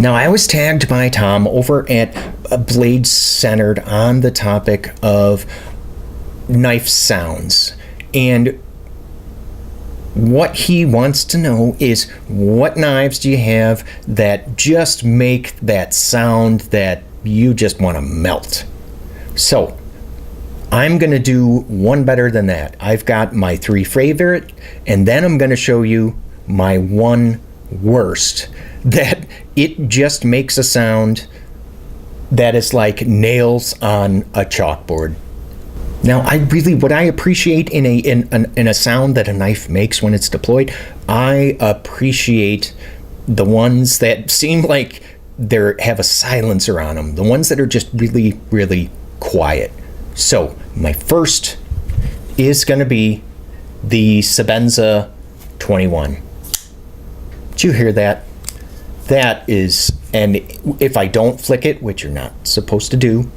Now, I was tagged by Tom over at Blades Centered on the topic of knife sounds. And what he wants to know is, what knives do you have that just make that sound that you just want to melt? So, I'm going to do one better than that. I've got my 3 favorite, and then I'm going to show you my 1 worst, that it just makes a sound that is like nails on a chalkboard. Now, what I appreciate in a sound that a knife makes when it's deployed, I appreciate the ones that seem like they have a silencer on them, the ones that are just really, really quiet. So, my first is going to be the Sebenza 21. Did you hear that? That is, and if I don't flick it, which you're not supposed to do,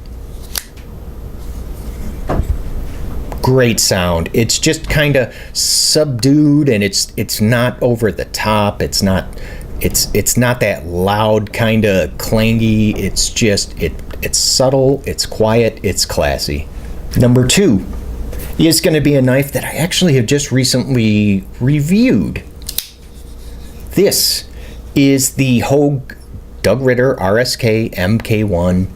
great sound. It's just kind of subdued, and it's not over the top. It's not that loud kind of clangy. It's just it's subtle, it's quiet, it's classy. Number 2 is going to be a knife that I actually have just recently reviewed. This is the Hogue Doug Ritter RSK MK1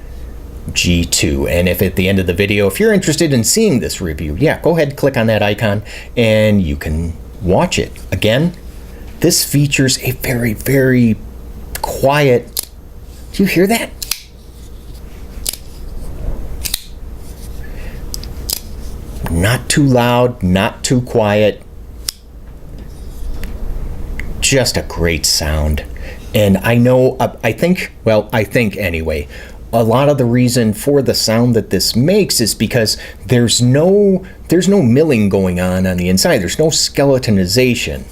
G2. And if at the end of the video, if you're interested in seeing this review, yeah, go ahead and click on that icon and you can watch it. Again, this features a very, very quiet, do you hear that? Not too loud, not too quiet. Just a great sound. And I know, I think anyway, a lot of the reason for the sound that this makes is because there's no milling going on the inside. There's no skeletonization.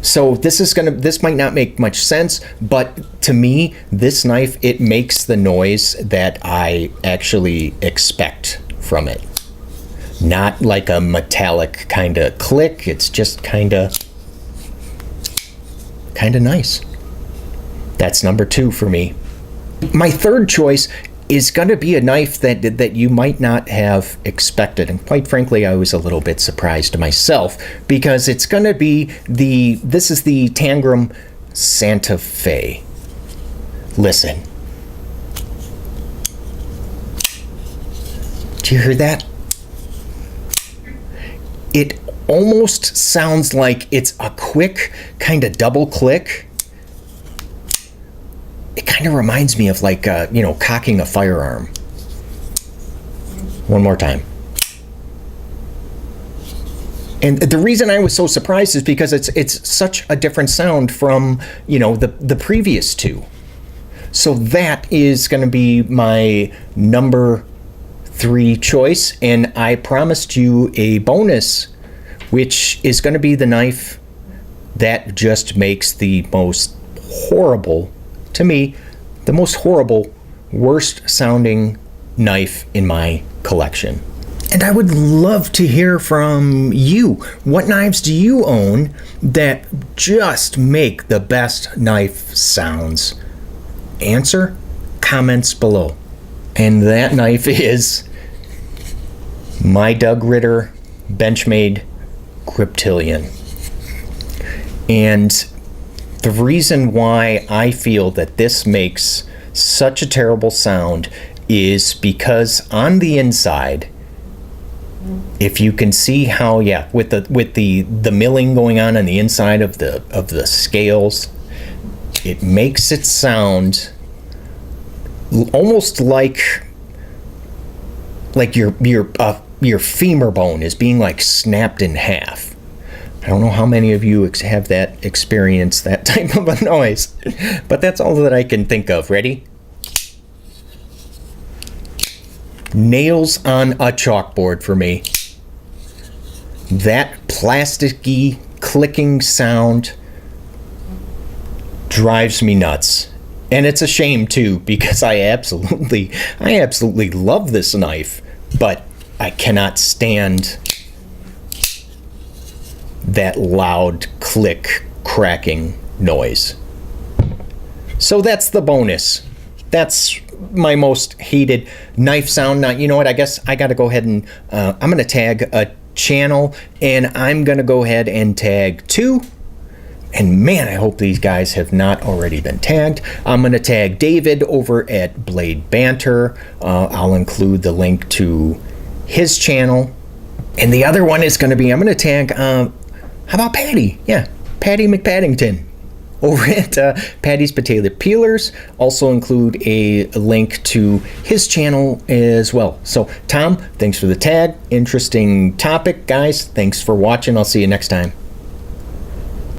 So this might not make much sense, but to me, this knife, it makes the noise that I actually expect from it. Not like a metallic kind of click. It's just kind of nice. That's number 2 for me. My third choice is going to be a knife that you might not have expected, and quite frankly, I was a little bit surprised myself, because it's going to be this is the Tangram Santa Fe. Listen. Do you hear that? It almost sounds like it's a quick kind of double click. It kind of reminds me of like, cocking a firearm. One more time. And the reason I was so surprised is because it's such a different sound from, the previous 2. So that is going to be my number 3 choice. And I promised you a bonus, which is going to be the knife that just makes the most horrible, to me, the most horrible, worst sounding knife in my collection. And I would love to hear from you. What knives do you own that just make the best knife sounds? Answer, comments below. And that knife is my Doug Ritter Benchmade Griptilian. And the reason why I feel that this makes such a terrible sound is because on the inside, if you can see how, with the milling going on the inside of the scales, it makes it sound almost like your femur bone is being like snapped in half. I don't know how many of you have that experience, that type of a noise, but that's all that I can think of. Ready? Nails on a chalkboard for me. That plasticky clicking sound drives me nuts. And it's a shame too, because I absolutely love this knife, but I cannot stand that loud click cracking noise. So that's the bonus. That's my most hated knife sound. Now, you know what? I guess I got to go ahead and I'm going to tag a channel, and I'm going to go ahead and tag 2. And man, I hope these guys have not already been tagged. I'm going to tag David over at Blade Banter. I'll include the link to his channel. And the other one is going to be, I'm going to tag, how about Patty? Yeah, Patty McPaddington over at Patty's Potato Peelers. Also include a link to his channel as well. So, Tom, thanks for the tag. Interesting topic, guys. Thanks for watching. I'll see you next time.